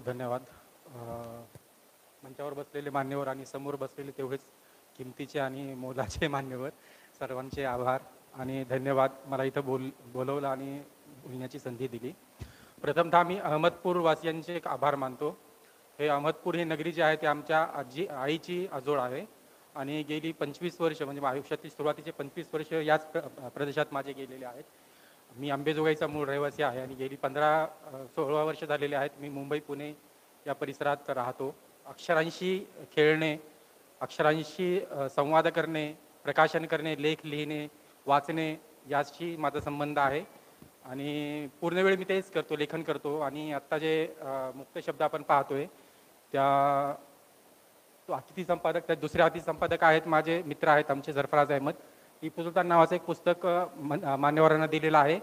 धन्यवाद. मंचावर बसलेले मान्यवर आणि समोर बसलेले तेवढेच किमतीचे आणि मोलाचे मान्यवर, सर्वांचे आभार आणि धन्यवाद. मला इथं बोलवलं आणि बोलण्याची संधी दिली. प्रथमतः मी अहमदपूर वासियांचे एक आभार मानतो. हे अहमदपूर ही नगरी जी आहे ती आमच्या आईची आजोळ आहे आणि गेली 25 वर्ष म्हणजे आयुष्यातील सुरुवातीचे 25 वर्ष याच प्रदेशात माझे गेलेले आहेत. मी अंबेजोगाईचा मूळ रहिवासी आहे आणि गेली 15-16 वर्ष झालेले आहेत मी मुंबई पुणे या परिसरात राहतो. अक्षरांशी खेळणे, अक्षरांशी संवाद करणे, प्रकाशन करणे, लेख लिहिणे, वाचणे याशी माझा संबंध आहे आणि पूर्ण वेळ मी तेच करतो, लेखन करतो. आणि आत्ता जे मुक्त शब्द आपण पाहतोय त्या तो अतिथी संपादक, त्या दुसरे अतिथी संपादक आहेत माझे मित्र आहेत आमचे सरफराज अहमद. टिपू सुलतान नावाचं एक पुस्तक मान्यवरांना दिलेलं आहे.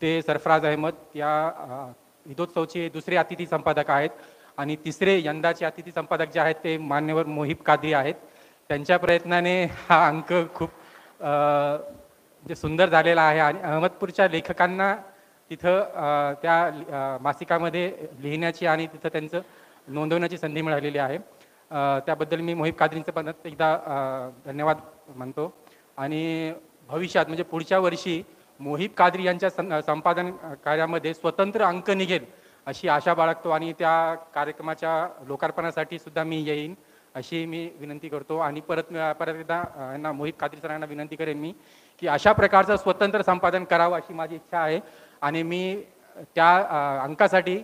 ते सरफराज अहमद या हिदोत्सवचे दुसरे अतिथी संपादक आहेत आणि तिसरे यंदाचे अतिथी संपादक जे आहेत ते मान्यवर मोहिब कादरी आहेत. त्यांच्या प्रयत्नाने हा अंक खूप जे सुंदर झालेला आहे आणि अहमदपूरच्या लेखकांना तिथं त्या मासिकामध्ये लिहिण्याची आणि तिथं त्यांचं नोंदवण्याची संधी मिळालेली आहे. त्याबद्दल मी मोहिब कादरींचं पण एकदा धन्यवाद मानतो. आणि भविष्यात म्हणजे पुढच्या वर्षी मोहिब कादरी यांच्या संपादन कार्यामध्ये स्वतंत्र अंक निघेल अशी आशा बाळगतो आणि त्या कार्यक्रमाच्या लोकार्पणासाठी सुद्धा मी येईन अशी मी विनंती करतो. आणि परत एकदा यांना मोहिब कादरी सरांना विनंती करेन मी की अशा प्रकारचं स्वतंत्र संपादन करावं अशी माझी इच्छा आहे आणि मी त्या अंकासाठी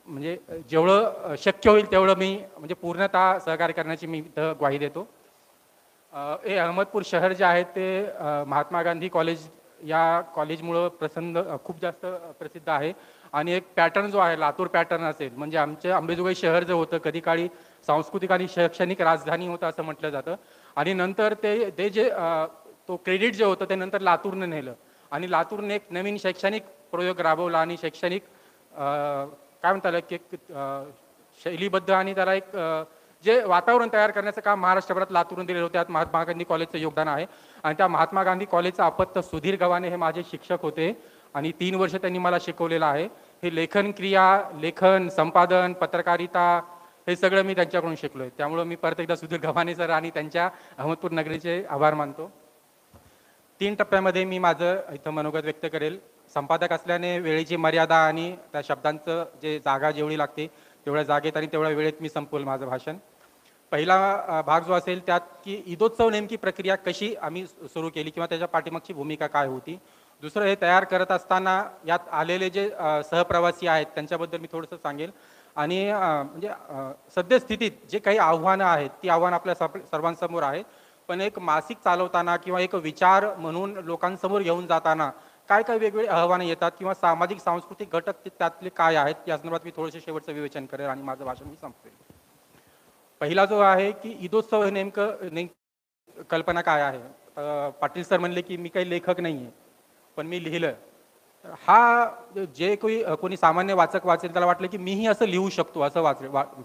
म्हणजे जेवढं शक्य होईल तेवढं मी म्हणजे पूर्णतः सहकार्य करण्याची मी इथं ग्वाही देतो. हे अहमदपूर शहर जे आहे ते महात्मा गांधी कॉलेज या कॉलेजमुळं खूप जास्त प्रसिद्ध आहे आणि एक पॅटर्न जो आहे लातूर पॅटर्न असेल म्हणजे आमचे अंबेजोगाई शहर जे होतं कधी काळी सांस्कृतिक आणि शैक्षणिक राजधानी होतं असं म्हटलं जातं आणि नंतर ते जे तो क्रेडिट जे होतं ते नंतर लातूरनं नेलं आणि लातूरने एक नवीन शैक्षणिक प्रयोग राबवला आणि शैक्षणिक काय म्हणता येईल की शैलीबद्ध आणि त्याला एक जे वातावरण तयार करण्याचं काम महाराष्ट्रभरात लातूरून दिलेलं होतं. त्यात महात्मा गांधी कॉलेजचं योगदान आहे आणि त्या महात्मा गांधी कॉलेजचा अपत्य सुधीर गव्हाणे हे माझे शिक्षक होते आणि 3 वर्ष त्यांनी मला शिकवलेलं आहे. हे लेखन क्रिया, लेखन, संपादन, पत्रकारिता हे सगळं मी त्यांच्याकडून शिकलो आहे. त्यामुळं मी परत एकदा सुधीर गव्हाणे सर आणि त्यांच्या अहमदपूर नगरीचे आभार मानतो. 3 टप्प्यामध्ये मी माझं इथं मनोगत व्यक्त करेल. संपादक असल्याने वेळेची मर्यादा आणि त्या शब्दांचं जे जागा जेवढी लागते तेवढ्या जागेत आणि तेवढ्या वेळेत मी संपवलं माझं भाषण. पहिला भाग जो असेल त्यात की ईदोत्सव नेमकी प्रक्रिया कशी आम्ही सुरू केली किंवा त्याच्या पाठीमागची भूमिका काय होती. दुसरं हे तयार करत असताना यात आलेले जे सहप्रवासी आहेत त्यांच्याबद्दल मी थोडंसं सांगेल आणि म्हणजे सद्यस्थितीत जे काही आव्हानं आहेत ती आव्हानं आपल्या सर्वांसमोर आहेत. पण एक मासिक चालवताना किंवा एक विचार म्हणून लोकांसमोर घेऊन जाताना काय काय वेगवेगळे आव्हानं येतात किंवा सामाजिक सांस्कृतिक घटक त्यातले काय आहेत या संदर्भात मी थोडंसं शेवटचं विवेचन करेन आणि माझं भाषण मी संपवेल. पहिला जो आहे की ईदोत्सव हे नेमकं कल्पना काय आहे. पाटील सर म्हणले की मी काही लेखक नाही आहे पण मी लिहिलं. हा जे कोणी सामान्य वाचक वाचेल त्याला वाटलं की मीही असं लिहू शकतो असं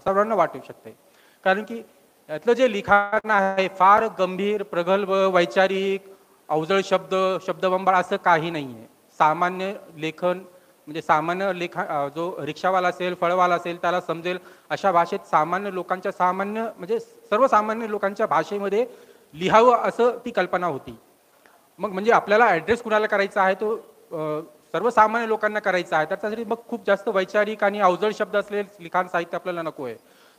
सर्वांना वाटू शकते. कारण की यातलं जे लिखाण आहे फार गंभीर, प्रगल्भ, वैचारिक, अवजड शब्दबंबाळ असं काही नाही आहे. सामान्य लेखन म्हणजे सामान्य जो रिक्षावाला असेल, फळवाला असेल त्याला समजेल अशा भाषेत सामान्य लोकांच्या म्हणजे सर्वसामान्य लोकांच्या भाषेमध्ये लिहावं असं ती कल्पना होती. मग म्हणजे आपल्याला ॲड्रेस कुणाला करायचा आहे तो सर्वसामान्य लोकांना करायचा आहे. त्यासाठी मग खूप जास्त वैचारिक आणि अवजड शब्द असलेले लिखाण साहित्य आपल्याला नको आहे.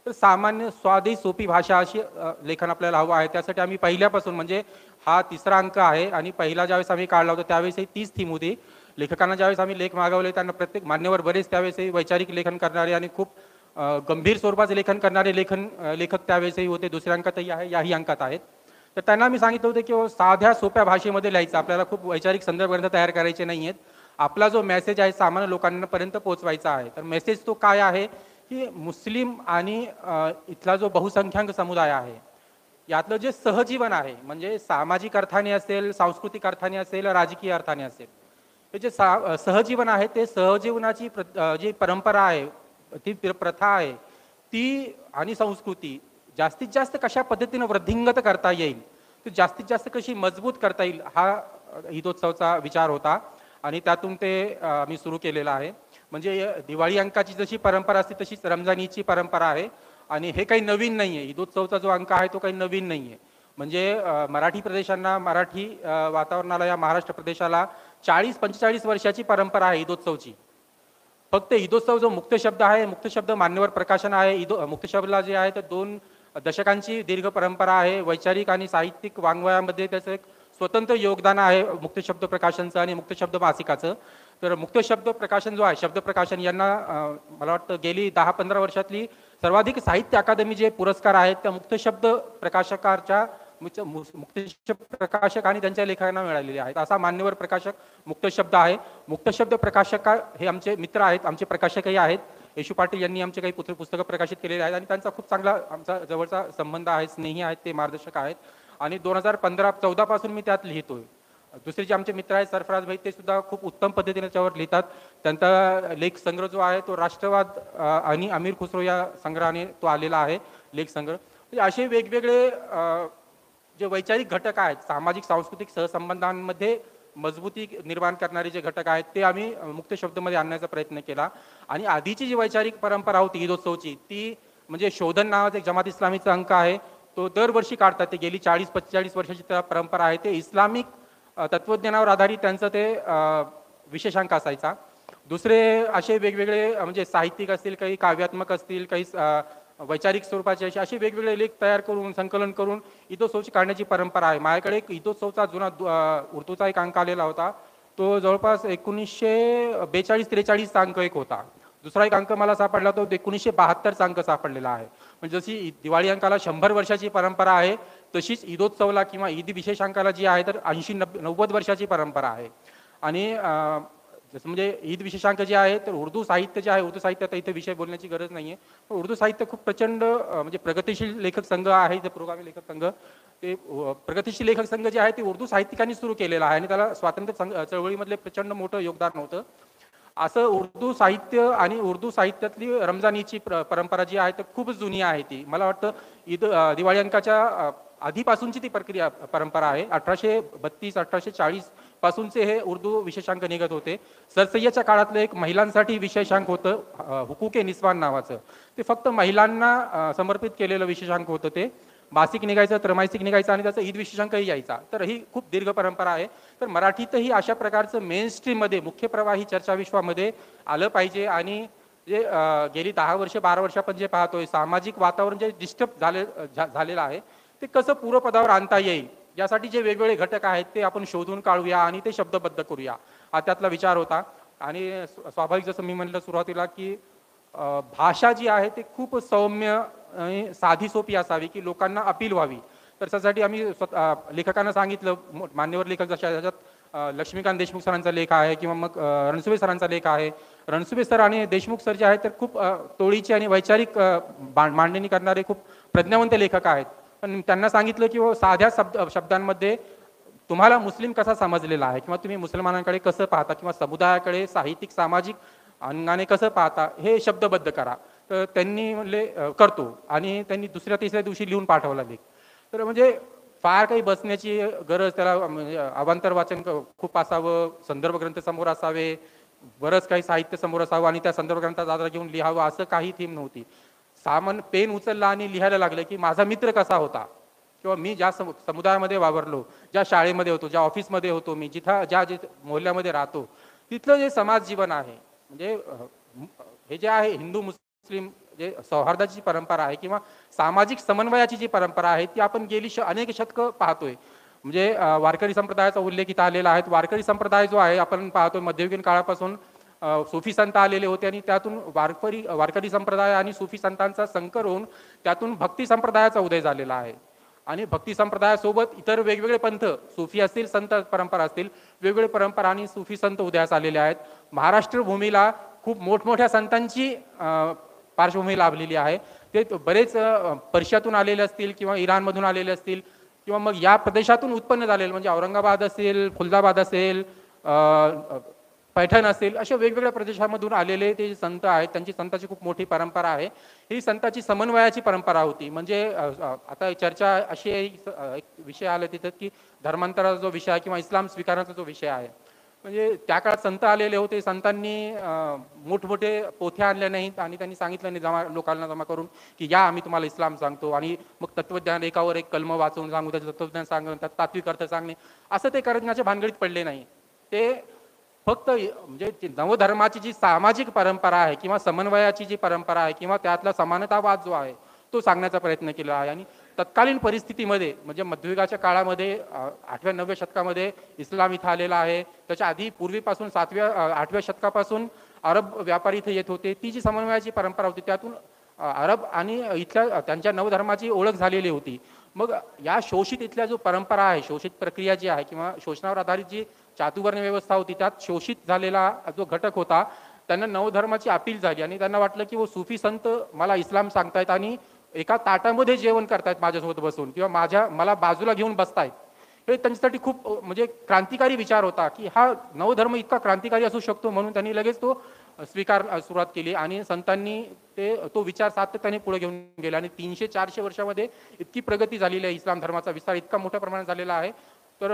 तर सामान्य स्वादी सोपी भाषा अशी लेखन आपल्याला हवं आहे. त्यासाठी आम्ही पहिल्यापासून म्हणजे हा 3रा अंक आहे आणि पहिला ज्यावेळेस आम्ही काढला होता त्यावेळेसही तीच थीम होती. लेखकांना ज्यावेळेस आम्ही लेख मागवले त्यांना प्रत्येक मान्यवर बरेच त्यावेळेसही वैचारिक लेखन करणारे आणि खूप गंभीर स्वरूपाचे लेखन करणारे लेखक त्यावेळेसही होते. 2ऱ्या अंकातही आहे, याही अंकात आहेत. तर त्यांना मी सांगितलं होतं की साध्या सोप्या भाषेमध्ये लिहायचं, आपल्याला खूप वैचारिक संदर्भ ग्रंथ तयार करायचे नाही आहेत. आपला जो मेसेज आहे सामान्य लोकांपर्यंत पोहोचवायचा आहे. तर मेसेज तो काय आहे की मुस्लिम आणि इथला जो बहुसंख्याक समुदाय आहे यातलं जे सहजीवन आहे म्हणजे सामाजिक अर्थाने असेल, सांस्कृतिक अर्थाने असेल, राजकीय अर्थाने असेल, हे जे सहजीवन आहे ते सहजीवनाची जी परंपरा आहे, ती प्रथा आहे ती आणि संस्कृती जास्तीत जास्त कशा पद्धतीने वृद्धिंगत करता येईल, ती जास्तीत जास्त कशी मजबूत करता येईल हा ईदोत्सवचा विचार होता आणि त्यातून ते मी सुरू केलेला आहे. म्हणजे दिवाळी अंकाची जशी परंपरा असते तशीच रमजान ईदची परंपरा आहे आणि हे काही नवीन नाही आहे. ईदोत्सवचा जो अंक आहे तो काही नवीन नाही आहे. म्हणजे मराठी प्रदेशांना मराठी वातावरणाला या महाराष्ट्र प्रदेशाला 40-45 वर्षाची परंपरा आहे ईदोत्सवची. फक्त ईदोत्सव जो मुक्त शब्द आहे, मुक्त शब्द मान्यवर प्रकाशन आहे. मुक्त शब्दला जे आहे तर 2 दशकांची दीर्घ परंपरा आहे. वैचारिक आणि साहित्यिक वाङ्मयामध्ये त्याचं एक स्वतंत्र योगदान आहे मुक्त शब्द प्रकाशनचं आणि मुक्त शब्द मासिकाचं. तर मुक्त शब्द प्रकाशन जो आहे, शब्द प्रकाशन यांना मला वाटतं गेली 10-15 वर्षातली सर्वाधिक साहित्य अकादमी जे पुरस्कार आहेत त्या मुक्त शब्द प्रकाशकाच्या मुक्त शब्द प्रकाशक आणि त्यांच्या लेखकांना मिळालेले आहेत. असा मान्यवर प्रकाशक मुक्त शब्द आहे. मुक्त शब्द प्रकाशक हे आमचे मित्र आहेत, आमचे प्रकाशकही आहेत. येशू पाटील यांनी आमचे काही पुस्तकं प्रकाशित केलेली आहेत आणि त्यांचा खूप चांगला आमचा जवळचा संबंध आहे, स्नेही आहेत, ते मार्गदर्शक आहेत आणि 2015-14 पासून मी त्यात लिहितोय. दुसरे जे आमचे मित्र आहेत सरफराज भाई, ते सुद्धा खूप उत्तम पद्धतीने त्याच्यावर लिहितात. त्यांचा लेख संग्रह जो आहे तो राष्ट्रवाद आणि अमीर खुसरो या संग्रहाने तो आलेला आहे लेख संग्रह. म्हणजे असे वेगवेगळे जे वैचारिक घटक आहेत, सामाजिक सांस्कृतिक सहसंबंधांमध्ये मजबूती निर्माण करणारे जे घटक आहेत ते आम्ही मुक्त शब्दमध्ये आणण्याचा प्रयत्न केला. आणि आधीची जी वैचारिक परंपरा होती ईदोत्सवची, ती म्हणजे शोधन नावाचा एक जमात इस्लामीचा अंक आहे, तो दरवर्षी काढतात. ते गेली 40-45 वर्षाची त्या परंपरा आहे. ते इस्लामिक तत्वज्ञानावर आधारित त्यांचं ते विशेषांक असायचा. दुसरे असे वेगवेगळे म्हणजे साहित्यिक असतील, काही काव्यात्मक असतील, काही वैचारिक स्वरूपाचे असे वेगवेगळे लेख तयार करून संकलन करून ईदोत्सवची काढण्याची परंपरा आहे. माझ्याकडे एक ईदोत्सवचा जुना उर्दूचा एक अंक आलेला होता. तो जवळपास 1942-43 अंक एक होता. दुसरा एक अंक मला सापडला तो 1972 अंक सापडलेला आहे. म्हणजे जशी दिवाळी अंकाला 100 वर्षाची परंपरा आहे, तशीच ईदोत्सवला किंवा ईद विशेषांकाला जी आहे तर 80-90 वर्षाची परंपरा आहे. आणि जसं म्हणजे ईद विशेषांक जे आहे तर उर्दू साहित्य जे आहे, उर्दू साहित्य इथे विषय बोलण्याची गरज नाही आहे, पण उर्दू साहित्य खूप प्रचंड म्हणजे प्रगतिशील लेखक संघ आहे, ते पुरोगामी लेखक संघ, ते प्रगतिशील लेखक संघ जे आहे ते उर्दू साहित्यिकांनी सुरू केलेला आहे आणि त्याला स्वातंत्र्य चळवळीमधले प्रचंड मोठं योगदान होतं. असं उर्दू साहित्य आणि उर्दू साहित्यातली रमजानीची परंपरा जी आहे तर खूप जुनी आहे. ती मला वाटतं दिवाळी अंकाच्या आधीपासूनची ती प्रक्रिया परंपरा आहे. 1832-1840 पासूनचे हे उर्दू विशेषांक निघत होते. सरसय्याच्या काळातलं एक महिलांसाठी विशेषांक होतं हुकूके निस्वान नावाचं. ते फक्त महिलांना समर्पित केलेलं विशेषांक होतं. ते मासिक निघायचं, त्रैमासिक निघायचं आणि त्याचा ईद विशेषांकही यायचा. तर ही खूप दीर्घ परंपरा आहे. तर मराठीतही अशा प्रकारचं मेन स्ट्रीममध्ये मुख्य प्रवाही चर्चाविश्वामध्ये आलं पाहिजे. आणि जे गेली 10 वर्ष 12 वर्ष आपण जे पाहतोय सामाजिक वातावरण जे डिस्टर्ब झालेलं आहे ते कसं पूर्वपदावर आणता येईल यासाठी जे वेगवेगळे घटक आहेत ते आपण शोधून काढूया आणि ते शब्दबद्ध करूया, हा त्यातला विचार होता. आणि स्वाभाविक जसं मी म्हटलं सुरुवातीला की भाषा जी आहे ती खूप सौम्य आणि साधी सोपी असावी की लोकांना अपील व्हावी. तर त्यासाठी आम्ही लेखकांना सांगितलं, मान्यवर लेखक जशा त्याच्यात लक्ष्मीकांत देशमुख सरांचा लेख आहे किंवा मग रणसुभे सरांचा लेख आहे. रणसुभे सर आणि देशमुख सर जे आहेत तर खूप तोडीची आणि वैचारिक मांडणी करणारे खूप प्रज्ञावंत लेखक आहेत. पण त्यांना सांगितलं की साध्या शब्दांमध्ये तुम्हाला मुस्लिम कसा समजलेला आहे किंवा तुम्ही मुसलमानांकडे कसं पाहता किंवा समुदायाकडे साहित्यिक सामाजिक अंगाने कसं पाहता हे शब्दबद्ध करा. तर त्यांनी म्हणले करतो आणि त्यांनी दुसऱ्या तिसऱ्या दिवशी लिहून पाठवला लेख. तर म्हणजे फार काही बसण्याची गरज, त्याला म्हणजे अवांतर वाचन खूप असावं, संदर्भ ग्रंथ समोर असावे, बरंच काही साहित्य समोर असावं आणि त्या संदर्भ ग्रंथाचा आधार घेऊन लिहावं असं काही थीम नव्हती. सामान पेन उचलला आणि लिहायला लागलं की माझा मित्र कसा होता किंवा मी ज्या समुदायामध्ये वावरलो, ज्या शाळेमध्ये होतो, ज्या ऑफिसमध्ये होतो, मी ज्या मोहल्ल्यामध्ये राहतो तिथलं जे समाज जीवन आहे, म्हणजे हे जे आहे हिंदू मुस्लिम जे सौहार्दाची परंपरा आहे किंवा सामाजिक समन्वयाची जी परंपरा आहे ती आपण गेली अनेक शतकं पाहतोय. म्हणजे वारकरी संप्रदायाचा उल्लेख इथं आलेला आहे. वारकरी संप्रदाय जो आहे आपण पाहतोय मध्ययुगीन काळापासून सुफी संत आलेले होते आणि त्यातून वारकरी संप्रदाय आणि सुफी संतांचा संकर होऊन त्यातून भक्ती संप्रदायाचा उदय झालेला आहे. आणि भक्ती संप्रदायासोबत इतर वेगवेगळे पंथ, सुफी असतील, संत परंपरा असतील, वेगवेगळे परंपरा आणि सुफी संत उदयास आलेले आहेत. महाराष्ट्र भूमीला खूप मोठमोठ्या संतांची पार्श्वभूमी लाभलेली आहे. ते बरेच पर्शियातून आलेले असतील किंवा इराणमधून आलेले असतील किंवा मग या प्रदेशातून उत्पन्न झालेले म्हणजे औरंगाबाद असेल, खुलदाबाद असेल, पैठण असेल, अशा वेगवेगळ्या प्रदेशामधून आलेले ते संत आहेत. त्यांची संतांची खूप मोठी परंपरा आहे. ही संतांची समन्वयाची परंपरा होती. म्हणजे आता चर्चा अशी एक विषय आला तिथं की धर्मांतराचा जो विषय आहे किंवा इस्लाम स्वीकारण्याचा जो विषय आहे, म्हणजे त्या काळात संत आलेले होते. संतांनी मोठमोठे पोथ्या आणल्या नाहीत आणि त्यांनी सांगितलं नाही लोकांना जमा करून की या आम्ही तुम्हाला इस्लाम सांगतो आणि मग तत्वज्ञान एकावर एक कलम वाचून सांगू, त्याचं तत्वज्ञान सांगून त्यात तात्विक अर्थ सांगणे, असं ते करण्याच्या भानगडीत पडले नाही. ते फक्त म्हणजे नवधर्माची जी सामाजिक परंपरा आहे किंवा समन्वयाची जी परंपरा आहे किंवा त्यातला समानतावाद जो आहे तो सांगण्याचा प्रयत्न केला आहे. आणि तत्कालीन परिस्थितीमध्ये म्हणजे मध्ययुगाच्या काळामध्ये 8व्या-9व्या शतकामध्ये इस्लाम इथं आलेला आहे. त्याच्या आधी पूर्वीपासून 7व्या-8व्या शतकापासून अरब व्यापारी इथे येत होते. ती जी समन्वयाची परंपरा होती त्यातून अरब आणि इथल्या त्यांच्या नवधर्माची ओळख झालेली होती. मग या शोषित इथल्या जो परंपरा आहे, शोषित प्रक्रिया जी आहे किंवा शोषणावर आधारित जी चातुवर्ण व्यवस्था होती त्यात शोषित झालेला जो घटक होता त्यांना नवधर्माची अपील झाली आणि त्यांना वाटलं की वो सुफी संत मला इस्लाम सांगतायत आणि एका ताटामध्ये जेवण करतायत माझ्यासोबत बसून किंवा मला बाजूला घेऊन बसतायत. हे त्यांच्यासाठी खूप म्हणजे क्रांतिकारी विचार होता की हा नवधर्म इतका क्रांतिकारी असू शकतो. म्हणून त्यांनी लगेच तो सुरुवात केली आणि संतांनी तो विचार सातत्याने पुढे घेऊन गेला आणि 300-400 वर्षामध्ये इतकी प्रगती झालेली आहे. इस्लाम धर्माचा विस्तार इतका मोठ्या प्रमाणात झालेला आहे. तर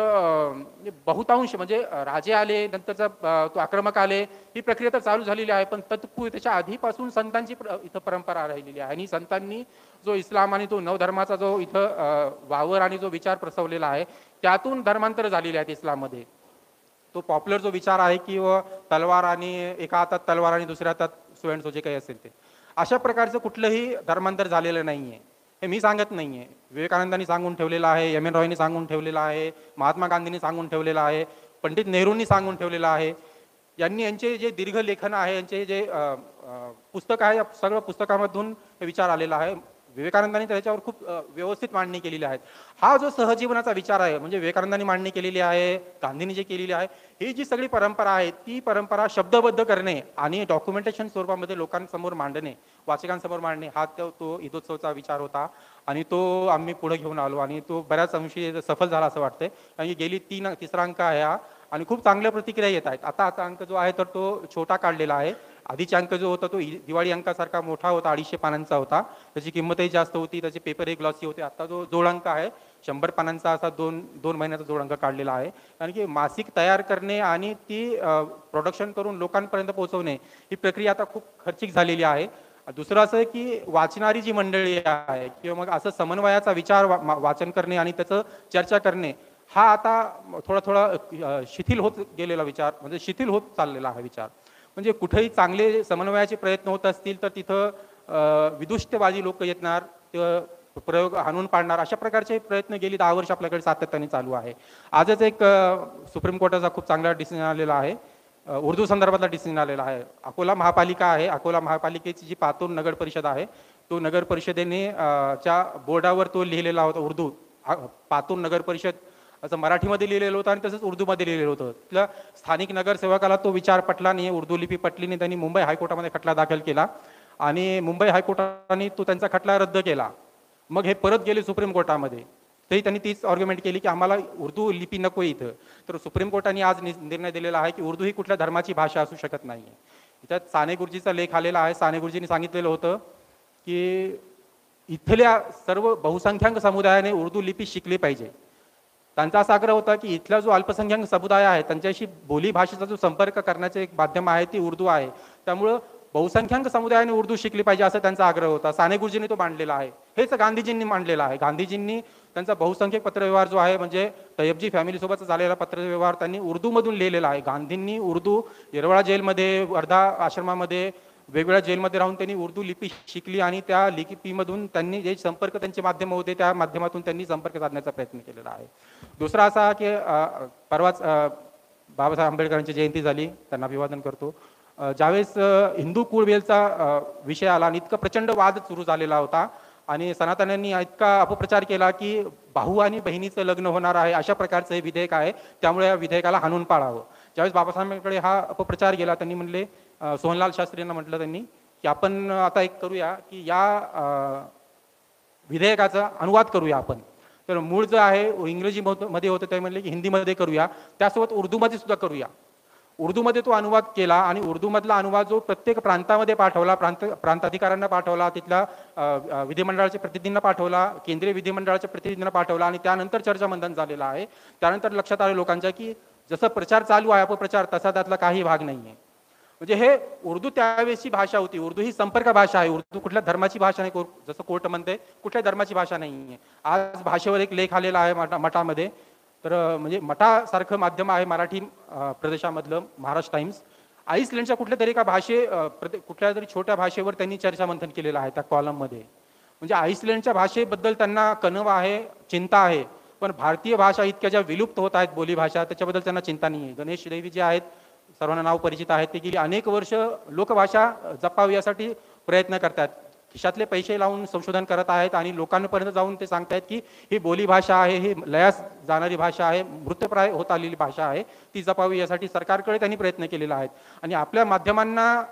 बहुतांश म्हणजे राजे आले, नंतरचा तो आक्रमक आले, ही प्रक्रिया तर चालू झालेली आहे. पण त्याच्या आधीपासून संतांची इथं परंपरा राहिलेली आहे आणि संतांनी जो इस्लाम आणि तो नवधर्माचा जो इथं वावर आणि जो विचार प्रसवलेला आहे त्यातून धर्मांतर झालेले आहेत इस्लाममध्ये. तो पॉप्युलर जो विचार आहे की तलवार आणि एका हातात तलवार आणि दुसऱ्या हातात स्वयंसो जे काही असेल ते, अशा प्रकारचं कुठलंही धर्मांतर झालेलं नाहीये. हे मी सांगत नाहीये, विवेकानंदांनी सांगून ठेवलेलं आहे, एम एन रॉयनी सांगून ठेवलेलं आहे, महात्मा गांधींनी सांगून ठेवलेलं आहे, पंडित नेहरूंनी सांगून ठेवलेलं आहे. यांचे जे दीर्घ लेखन आहे, यांचे जे पुस्तक आहे, सगळं पुस्तकामधून हे विचार आलेला आहे. विवेकानंदांनी त्याच्यावर खूप व्यवस्थित मांडणी केलेली आहे. हा जो सहजीवनाचा विचार आहे म्हणजे विवेकानंदांनी मांडणी केलेली आहे, गांधींनी जे केलेली आहे, ही जी सगळी परंपरा आहे ती परंपरा शब्दबद्ध करणे आणि डॉक्युमेंटेशन स्वरूपामध्ये लोकांसमोर मांडणे, वाचकांसमोर मांडणे, हा तो ईदोत्सवचा विचार होता आणि तो आम्ही पुढे घेऊन आलो आणि तो बऱ्याच अंशी सफल झाला असं वाटतंय. आणि गेली तिसरा अंक आहे हा आणि खूप चांगल्या प्रतिक्रिया येत आहेत. आता अंक जो आहे तर तो छोटा काढलेला आहे. आधीचा अंक जो होता तो दिवाळी अंकासारखा मोठा होता, 250 पानांचा होता, त्याची किंमतही जास्त होती, त्याचे पेपरही ग्लॉसी होते. आता जो जोड अंक आहे 100 पानांचा असा 2 महिन्याचा जोड अंक काढलेला आहे. कारण की मासिक तयार करणे आणि ती प्रोडक्शन करून लोकांपर्यंत पोहोचवणे ही प्रक्रिया आता खूप खर्चिक झालेली आहे. दुसरं असं आहे की वाचणारी जी मंडळी आहे किंवा मग असं समन्वयाचा विचार वाचन करणे आणि त्याचं चर्चा करणे हा आता थोडा शिथिल होत गेलेला विचार, म्हणजे शिथिल होत चाललेला हा विचार. म्हणजे कुठेही चांगले समन्वयाचे प्रयत्न होत असतील तर तिथं विदुष्टवादी लोक येणार, प्रयोग हाणून पाडणार, अशा प्रकारचे प्रयत्न गेली 10 वर्ष आपल्याकडे सातत्याने चालू आहे. आजच एक सुप्रीम कोर्टाचा खूप चांगला डिसिजन आलेला आहे, उर्दू संदर्भातला डिसिजन आलेला आहे. अकोला महापालिका आहे, अकोला महापालिकेची जी पातूर नगर परिषद आहे, तो नगर परिषदेने च्या बोर्डावर तो लिहिलेला होता उर्दू पातूर नगर परिषद असं मराठीमध्ये लिहिलेलं होतं आणि तसंच उर्दूमध्ये लिहिलेलं होतं. तिथल्या स्थानिक नगरसेवकाला तो विचार पटला नाही, उर्दू लिपी पटली नाही. त्यांनी मुंबई हायकोर्टामध्ये खटला दाखल केला आणि मुंबई हायकोर्टाने तो त्यांचा खटला रद्द केला. मग हे परत गेले सुप्रीम कोर्टामध्ये, तरी त्यांनी तीच आर्ग्युमेंट केली की आम्हाला उर्दू लिपी नको इथं. तर सुप्रीम कोर्टाने आज निर्णय दिलेला आहे की उर्दू ही कुठल्या धर्माची भाषा असू शकत नाही. त्यात साने गुरुजीचा लेख आलेला आहे. साने गुरुजींनी सांगितलेलं होतं की इथल्या सर्व बहुसंख्याक समुदायाने उर्दू लिपी शिकली पाहिजे. त्यांचा असा आग्रह होता की इथला जो अल्पसंख्याक समुदाय आहे त्यांच्याशी बोली भाषेचा जो संपर्क करण्याचे एक माध्यम आहे ती उर्दू आहे. त्यामुळं बहुसंख्याक समुदायाने उर्दू शिकली पाहिजे असा त्यांचा आग्रह होता. साने गुरुजींनी तो मांडलेला आहे. हेच गांधीजींनी मांडलेला आहे. गांधीजींनी त्यांचा बहुसंख्यक पत्रव्यवहार जो आहे म्हणजे तय्यबजी फॅमिलीसोबत झालेला पत्रव्यवहार त्यांनी उर्दूमधून लिहिलेला आहे. गांधींनी उर्दू येरवडा जेलमध्ये, वर्धा आश्रमामध्ये, वेगवेगळ्या जेलमध्ये राहून त्यांनी उर्दू लिपी शिकली आणि त्या लिपीमधून त्यांनी जे संपर्क त्यांचे माध्यम होते त्या माध्यमातून त्यांनी संपर्क साधण्याचा प्रयत्न केलेला आहे. दुसरा असा की परवाच बाबासाहेब आंबेडकरांची जयंती झाली, त्यांना अभिवादन करतो. ज्यावेळेस हिंदू कुळवेलचा विषय आला आणि इतका प्रचंड वाद सुरू झालेला होता आणि सनातन्यांनी इतका अपप्रचार केला की भाऊ आणि बहिणीचं लग्न होणार आहे अशा प्रकारचं हे विधेयक आहे, त्यामुळे या विधेयकाला हाणून पाडावं. ज्यावेळेस बाबासाहेबांकडे हा अपप्रचार गेला त्यांनी म्हणले, सोहनलाल शास्त्रींना म्हटलं त्यांनी की आपण आता एक करूया की या विधेयकाचा अनुवाद करूया आपण. तर मूळ जो आहे इंग्रजीमध्ये होतं ते म्हणले की हिंदीमध्ये करूया, त्यासोबत उर्दूमध्ये सुद्धा करूया. उर्दूमध्ये तो अनुवाद केला आणि उर्दूमधला अनुवाद जो प्रत्येक प्रांतामध्ये पाठवला, प्रांताधिकाऱ्यांना पाठवला, तिथल्या विधिमंडळाच्या प्रतिनिधींना पाठवला, केंद्रीय विधिमंडळाच्या प्रतिनिधींना पाठवला आणि त्यानंतर चर्चा मंथन झालेलं आहे. त्यानंतर लक्षात आलं लोकांच्या की जसं प्रचार चालू आहे अपप्रचार, तसा त्यातला काही भाग नाही आहे. म्हणजे हे उर्दू त्यावेळेची भाषा होती. उर्दू ही संपर्क भाषा आहे. उर्दू कुठल्या धर्माची भाषा नाही. जसं कोर्ट म्हणते कुठल्या धर्माची भाषा नाही आहे. आज भाषेवर एक लेख आलेला आहे मठामध्ये. तर म्हणजे मठासारखं माध्यम आहे मराठी प्रदेशामधलं महाराष्ट्र टाइम्स. आईसलँडच्या कुठल्या तरी एका कुठल्या तरी छोट्या भाषेवर त्यांनी चर्चा मंथन केलेलं आहे त्या कॉलममध्ये. म्हणजे आईसलँडच्या भाषेबद्दल त्यांना कणव आहे, चिंता आहे. पण भारतीय भाषा इतक्या ज्या विलुप्त होत आहेत बोलीभाषा, त्याच्याबद्दल त्यांना चिंता नाही आहे. गणेश देवी जे आहेत, सर्वांना नाव परिचित आहेत, ते गेली अनेक वर्ष लोकभाषा जपावी यासाठी प्रयत्न करतात. खिशातले पैसे लावून संशोधन करत आहेत आणि लोकांपर्यंत जाऊन ते सांगतायत की ही बोली भाषा आहे, ही लयास जाणारी भाषा आहे, मृतप्राय होत आलेली भाषा आहे, ती जपावी यासाठी सरकारकडे त्यांनी प्रयत्न केलेला आहे. आणि आपल्या माध्यमांना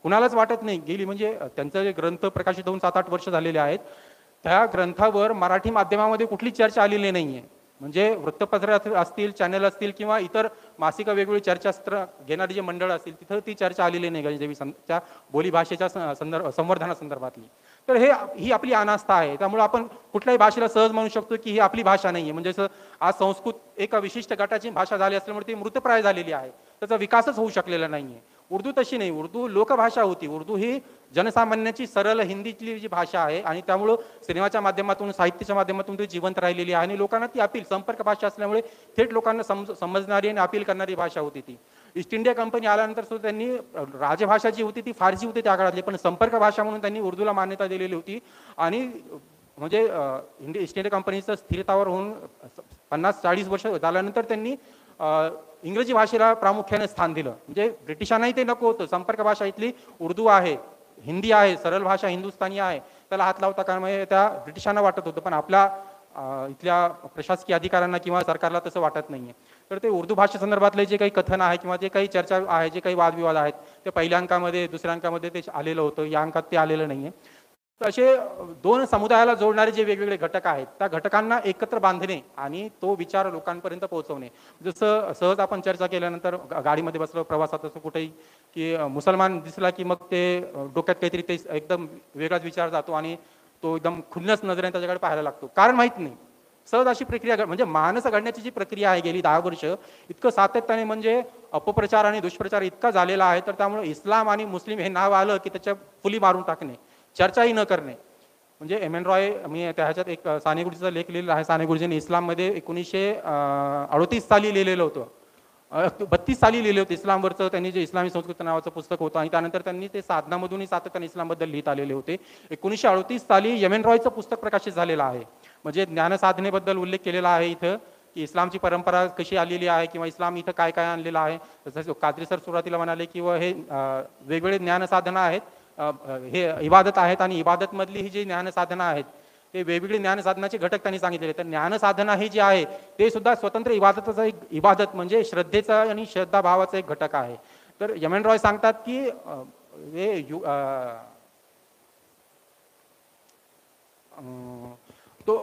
कुणालाच वाटत नाही, गेली म्हणजे त्यांचं जे ग्रंथ प्रकाशित होऊन 7-8 वर्ष झालेले आहेत, त्या ग्रंथावर मराठी माध्यमामध्ये कुठली चर्चा आलेली नाही आहे. म्हणजे वृत्तपत्र असतील, चॅनल असतील किंवा इतर मासिक वेगवेगळी चर्चास्त्र घेणारी जे मंडळ असतील, तिथं ती चर्चा आलेली नाही गणेशदेवीच्या बोलीभाषेच्या संवर्धनासंदर्भातली. तर ही आपली अनास्था आहे. त्यामुळे आपण कुठल्याही भाषेला सहज म्हणू शकतो की ही आपली भाषा नाही आहे. म्हणजे आज संस्कृत एका विशिष्ट गटाची भाषा झाली असल्यामुळे ती मृतप्राय झालेली आहे, त्याचा विकासच होऊ शकलेला नाही आहे. उर्दू तशी नाही. उर्दू लोकभाषा होती. उर्दू ही जनसामान्याची सरळ हिंदीतली जी भाषा आहे आणि त्यामुळं सिनेमाच्या माध्यमातून, साहित्याच्या माध्यमातून ती जिवंत राहिलेली आहे आणि लोकांना ती अपील, संपर्क भाषा असल्यामुळे थेट लोकांना समजणारी आणि अपील करणारी भाषा होती ती. ईस्ट इंडिया कंपनी आल्यानंतर सुद्धा त्यांनी राजभाषा जी होती ती फारसी होती त्या काळातली, पण संपर्क भाषा म्हणून त्यांनी उर्दूला मान्यता दिलेली होती. आणि म्हणजे ईस्ट इंडिया कंपनीचं स्थिरतावर होऊन 50-40 वर्ष झाल्यानंतर त्यांनी इंग्रजी भाषेला प्रामुख्याने स्थान दिलं. म्हणजे ब्रिटिशांनाही ते नको होतं. संपर्क भाषा इथली उर्दू आहे, हिंदी आहे, सरळ भाषा हिंदुस्थानी आहे, त्याला हात लावता कारण म्हणजे त्या ब्रिटिशांना वाटत होतं, पण आपल्या इथल्या प्रशासकीय अधिकाऱ्यांना किंवा सरकारला तसं वाटत नाहीये. तर ते उर्दू भाषेसंदर्भातले जे काही कथन आहे किंवा जे काही चर्चा आहे, जे काही वादविवाद आहेत, ते पहिल्या अंकामध्ये, दुसऱ्या अंकामध्ये ते आलेलं होतं, या अंकात ते आलेलं नाहीये. असे दोन समुदायाला जोडणारे जे वेगवेगळे घटक आहेत, त्या घटकांना एकत्र बांधणे आणि तो विचार लोकांपर्यंत पोहोचवणे. जसं सहज आपण चर्चा केल्यानंतर गाडीमध्ये बसलो, प्रवासात असं कुठेही, की मुसलमान दिसला की मग ते डोक्यात काहीतरी ते एकदम वेगळाच विचार जातो आणि तो एकदम खुन्नस नजरेने त्याच्याकडे पाहायला लागतो, कारण माहित नाही. सहज अशी प्रक्रिया, म्हणजे मानस घडण्याची जी प्रक्रिया आहे गेली 10 वर्ष, इतकं सातत्याने म्हणजे अपप्रचार आणि दुष्प्रचार इतका झालेला आहे. तर त्यामुळे इस्लाम आणि मुस्लिम हे नाव आलं की त्याच्या फुली मारून टाकणे, चर्चाही न करणे. म्हणजे एम एन रॉय, मी त्या ह्याच्यात एक साने गुरुजीचा लेख लिहिलेला आहे. साने गुरुजींनी इस्लाममध्ये 1938 साली लिहिलेलं होतं, 32 साली लिहिलं होतं इस्लामवरचं. त्यांनी जे इस्लामी संस्कृती नावाचं पुस्तक होतं आणि त्यानंतर त्यांनी ते साधनामधूनही सातत्याने इस्लामबद्दल लिहित आलेले होते. 1938 साली एम एन रॉयचं पुस्तक प्रकाशित झालेलं आहे. म्हणजे ज्ञानसाधनेबद्दल उल्लेख केलेला आहे इथं, की इस्लामची परंपरा कशी आलेली आहे किंवा इस्लाम इथं काय काय आणलेलं आहे. जसं कादरी सर सुरुवातीला म्हणाले किंवा हे वेगवेगळे ज्ञानसाधना आहेत, हे इबादत आहेत आणि इबादतमधली ही जी ज्ञानसाधना आहेत, ते वेगवेगळे ज्ञानसाधनाचे घटक त्यांनी सांगितलेले. तर ज्ञानसाधना ही जी आहे ते सुद्धा स्वतंत्र इबादताचा एक इबादत म्हणजे श्रद्धेचा आणि श्रद्धाभावाचा एक घटक आहे. तर एम एन रॉय सांगतात की हे तो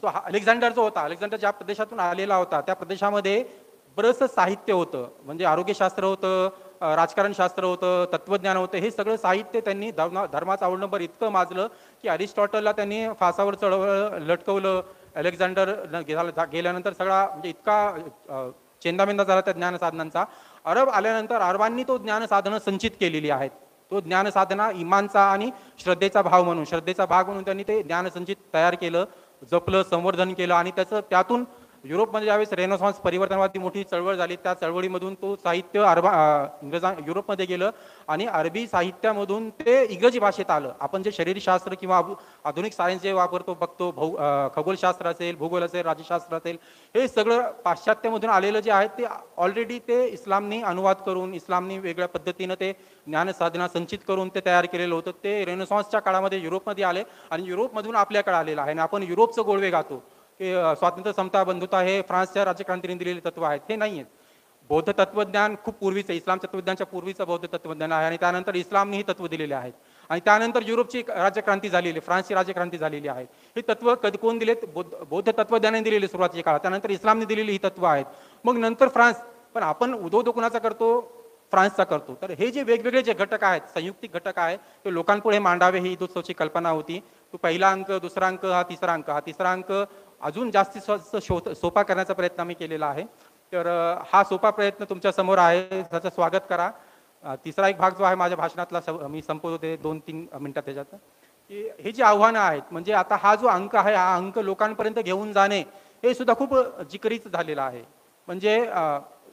अलेक्झांडर जो होता, अलेक्झांडर ज्या प्रदेशातून आलेला होता त्या प्रदेशामध्ये बरंचसं साहित्य होतं. म्हणजे आरोग्यशास्त्र होतं, राजकारणशास्त्र होतं, तत्वज्ञान होतं. हे सगळं साहित्य त्यांनी धर्माचं अवलंबर इतकं माजलं की अरिस्टॉटलला त्यांनी फासावर लटकवलं. अलेक्झांडर गेल्यानंतर सगळा म्हणजे इतका चेंदामेंदा झाला त्या ज्ञानसाधनांचा. अरब आल्यानंतर अरबांनी तो ज्ञानसाधनं संचित केलेली आहेत. तो ज्ञानसाधना इमानचा आणि श्रद्धेचा भाव म्हणून, श्रद्धेचा भाग म्हणून त्यांनी ते ज्ञानसंचित तयार केलं, जपलं, संवर्धन केलं. आणि त्यातून युरोपमध्ये ज्यावेळेस रेनेसॉन्स परिवर्तनवादी मोठी चळवळ झाली, त्या चळवळीमधून तो साहित्य युरोपमध्ये गेलं आणि अरबी साहित्यामधून ते इंग्रजी भाषेत आलं. आपण जे शरीरशास्त्र किंवा आधुनिक सायन्स जे वापरतो बघतो, खगोलशास्त्र असेल, भूगोल असेल, राज्यशास्त्र असेल, हे सगळं पाश्चात्यामधून आलेलं जे आहे ते ऑलरेडी ते इस्लामनी अनुवाद करून, इस्लामनी वेगळ्या पद्धतीनं ते ज्ञानसाधना संचित करून ते तयार केलेलं होतं. ते रेनेसॉन्सच्या काळामध्ये युरोपमध्ये आले आणि युरोपमधून आपल्याकडे आलेलं आहे. आणि आपण युरोपचं गोडवे गातो की स्वातंत्र्य, समता, बंधुता हे फ्रान्सच्या राज्यक्रांतीने दिलेले तत्व आहेत. हे नाही आहेत. बौद्ध तत्वज्ञान खूप पूर्वीचं, इस्लाम तत्वज्ञानाच्या पूर्वीचं बौद्ध तत्वज्ञान आहे आणि त्यानंतर इस्लामने ही तत्व दिलेले आहेत. आणि त्यानंतर युरोपची राज्यक्रांती झालेली, फ्रान्सची राज्यक्रांती झालेली आहे. ही तत्व कधी कोण दिलेत? बौद्ध तत्वज्ञानाने दिलेली सुरुवातीच्या काळात, त्यानंतर इस्लामने दिलेली ही तत्व आहेत. मग नंतर फ्रान्स. पण आपण उदो कुणाचा करतो? फ्रान्सचा करतो. तर हे जे वेगवेगळे जे घटक आहेत, संयुक्तिक घटक आहेत, ते लोकांपुढे मांडावे ही ईदोत्सवची कल्पना होती. तो पहिला अंक, दुसरा अंक, हा तिसरा अंक. हा तिसरा अंक अजून जास्तीत सोपा करण्याचा प्रयत्न आम्ही केलेला आहे. तर हा सोपा प्रयत्न तुमच्या समोर आहे, त्याचं स्वागत करा. तिसरा एक भाग जो आहे माझ्या भाषणातला मी संपवतो ते 2-3 मिनिटात त्याच्यात, की हे जी आव्हानं आहेत, म्हणजे आता हा जो अंक आहे, हा अंक लोकांपर्यंत घेऊन जाणे हे सुद्धा खूप जिकरीचं झालेलं आहे. म्हणजे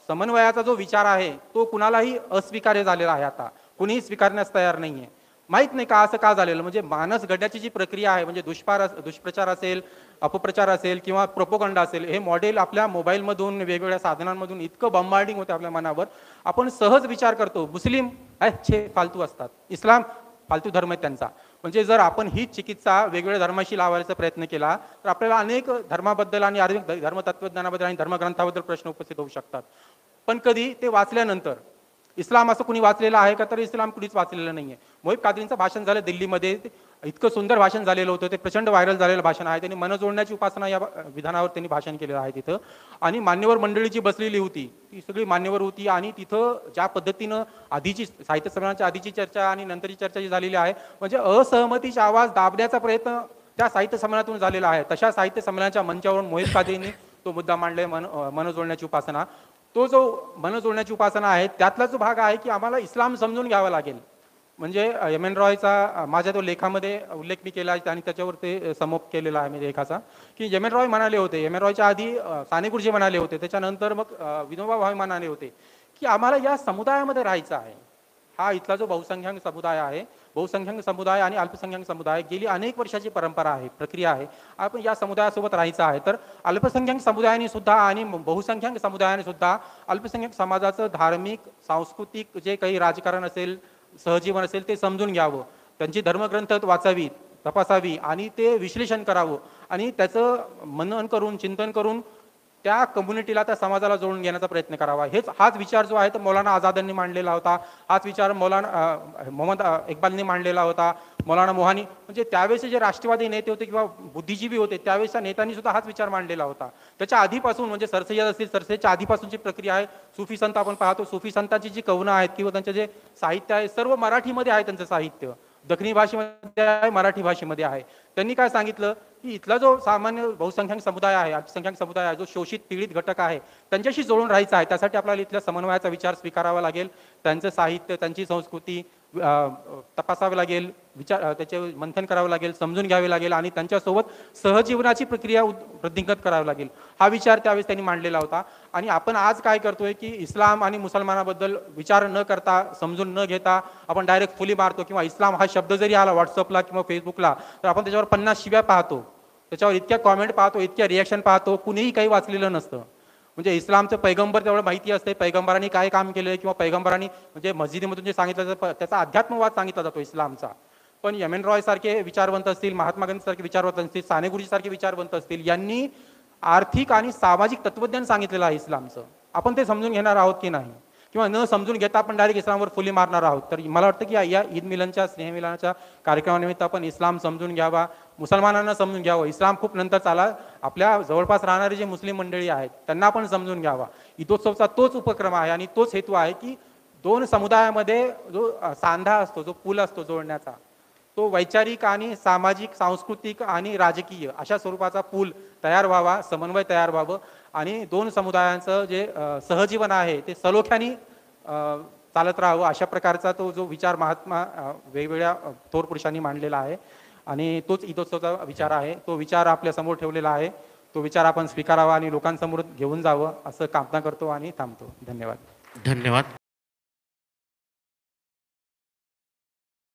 समन्वयाचा जो विचार आहे तो कुणालाही अस्वीकार्य झालेला आहे. आता कुणीही स्वीकारण्यास तयार नाहीये. माहीत नाही का असं का झालेलं, म्हणजे मानस घडण्याची जी प्रक्रिया आहे, म्हणजे दुष्प्रचार असेल, अपप्रचार असेल किंवा प्रोपोगंडा असेल, हे मॉडेल आपल्या मोबाईलमधून वेगवेगळ्या साधनांमधून इतकं बंबार्डिंग होतं आपल्या मनावर, आपण सहज विचार करतो मुस्लिम छे फालतू असतात, इस्लाम फालतू धर्म आहे त्यांचा. म्हणजे जर आपण ही चिकित्सा वेगवेगळ्या धर्माशी लावायचा प्रयत्न केला तर आपल्याला अनेक धर्माबद्दल आणि अनेक धर्मतत्वज्ञानाबद्दल आणि धर्मग्रंथाबद्दल प्रश्न उपस्थित होऊ शकतात. पण कधी ते वाचल्यानंतर इस्लाम असं कुणी वाचलेलं आहे का, तर इस्लाम कुणीच वाचलेलं नाहीये. मोहिब कादरींचं भाषण झालं दिल्लीमध्ये, इतकं सुंदर भाषण झालेलं होतं, ते प्रचंड व्हायरल झालेलं भाषण आहे. त्यांनी मन जोडण्याची उपासना या विधानावर त्यांनी भाषण केलेलं आहे तिथं. आणि मान्यवर मंडळी जी बसलेली होती ती सगळी मान्यवर होती. आणि तिथं ज्या पद्धतीनं आधीची साहित्य संमेलनाच्या आधीची चर्चा आणि नंतरची चर्चा जी झालेली आहे, म्हणजे असहमतीचा आवाज दाबण्याचा प्रयत्न त्या साहित्य संमेलनातून झालेला आहे. तशा साहित्य संमेलनाच्या मंचावरून मोहिब कादरींनी तो मुद्दा मांडलाय, मन जोडण्याची उपासना. तो जो मन जोडण्याची उपासना आहे त्यातला जो भाग आहे की आम्हाला इस्लाम समजून घ्यावा लागेल. म्हणजे एम एन रॉयचा माझ्या तो लेखामध्ये उल्लेख मी केला आहे आणि त्याच्यावर ते समोप केलेला आहे मी लेखाचा, की एम एन रॉय म्हणाले होते, एम एन रॉयच्या आधी साने गुरुजी म्हणाले होते, त्याच्यानंतर मग विनोबा भावे म्हणाले होते की आम्हाला या समुदायामध्ये राहायचं आहे. हा इथला जो बहुसंख्याक समुदाय आहे, बहुसंख्याक समुदाय आणि अल्पसंख्याक समुदाय गेली अनेक वर्षाची परंपरा आहे, प्रक्रिया आहे. आपण या समुदायासोबत राहायचं आहे. तर अल्पसंख्याक समुदायाने सुद्धा आणि बहुसंख्याक समुदायाने सुद्धा अल्पसंख्याक समाजाचं धार्मिक सांस्कृतिक जे काही राजकारण असेल, सहजीवन असेल ते समजून घ्यावं, त्यांची धर्मग्रंथ वाचावी, तपासावी आणि ते विश्लेषण करावं आणि त्याचं मनन करून चिंतन करून त्या कम्युनिटीला, त्या समाजाला जोडून घेण्याचा प्रयत्न करावा. हाच विचार जो आहे तो मौलाना आझादांनी मांडलेला होता. हाच विचार मौलाना मोहम्मद इक्बालनी मांडलेला होता. मौलाना मोहानी, म्हणजे त्यावेळेचे जे राष्ट्रवादी नेते होते किंवा बुद्धिजीवी होते त्यावेळेच्या नेत्यांनी सुद्धा हाच विचार मांडलेला होता. त्याच्या आधीपासून म्हणजे सरसय्यद असतील, सरसय्यदच्या आधीपासूनची प्रक्रिया आहे. सुफी संत आपण पाहतो, सुफी संतांची जी कवनं आहेत किंवा त्यांचे जे साहित्य आहे सर्व मराठीमध्ये आहे. त्यांचं साहित्य दखनी भाषेमध्ये आहे, मराठी भाषेमध्ये आहे. त्यांनी काय सांगितलं की इथला जो सामान्य बहुसंख्याक समुदाय आहे, अल्पसंख्याक समुदाय आहे, जो शोषित पीडित घटक आहे, त्यांच्याशी जोडून राहायचं आहे. त्यासाठी आपल्याला इथल्या समन्वयाचा विचार स्वीकारावा लागेल. त्यांचं साहित्य, त्यांची संस्कृती तपासावी लागेल, त्याचे मंथन करावं लागेल, समजून घ्यावे लागेल आणि त्यांच्यासोबत सहजीवनाची प्रक्रिया वृद्धिंगत करावी लागेल. हा विचार त्यावेळेस त्यांनी मांडलेला होता. आणि आपण आज काय करतोय की इस्लाम आणि मुसलमानाबद्दल विचार न करता, समजून न घेता आपण डायरेक्ट फुली मारतो. किंवा इस्लाम हा शब्द जरी आला व्हॉट्सअपला किंवा फेसबुकला तर आपण त्याच्यावर 50 शिव्या पाहतो, त्याच्यावर इतक्या कॉमेंट पाहतो, इतक्या रिॲक्शन पाहतो, कुणीही काही वाचलेलं नसतं. म्हणजे इस्लामचं पैगंबर तेवढं माहिती असते, पैगंबरांनी काय काम केलं किंवा पैगंबरांनी म्हणजे मस्जिदीमधून जे सांगितलं त्याचा अध्यात्मवाद सांगितला जातो इस्लामचा. पण एम एन रॉय सारखे विचारवंत असतील, महात्मा गांधी सारखे विचारवंत असतील, साने गुरुजी सारखे विचारवंत असतील, यांनी आर्थिक आणि सामाजिक तत्वज्ञान सांगितलेलं आहे इस्लामचं. आपण ते समजून घेणार आहोत की नाही, किंवा न समजून घेता आपण डायरेक्ट इस्लामवर फुली मारणार आहोत. तर मला वाटतं की या ईद मिलनच्या, स्नेहमिलनाच्या कार्यक्रमानिमित्त आपण इस्लाम समजून घ्यावा, मुसलमानांना समजून घ्यावं. इस्लाम खूप नंतर चाला, आपल्या जवळपास राहणारे जे मुस्लिम मंडळी आहेत त्यांना आपण समजून घ्यावा. ईदोत्सवचा तोच उपक्रम आहे आणि तोच हेतू आहे की दोन समुदायामध्ये जो सांधा असतो, जो पूल असतो जोडण्याचा, तो वैचारिक आणि सामाजिक, सांस्कृतिक आणि राजकीय अशा स्वरूपाचा पूल तयार व्हावा, समन्वय तयार व्हावं आणि दोन समुदायांचं जे सहजीवन आहे ते सलोख्याने चालत राहावं. अशा प्रकारचा तो जो विचार महात्मा वेगवेगळ्या थोर पुरुषांनी मांडलेला आहे आणि तोच ईदोत्सवचा विचार आहे. तो विचार आपल्या समोर ठेवलेला आहे. तो विचार आपण स्वीकारावा आणि लोकांसमोर घेऊन जावं असं कामना करतो आणि थांबतो. धन्यवाद. धन्यवाद.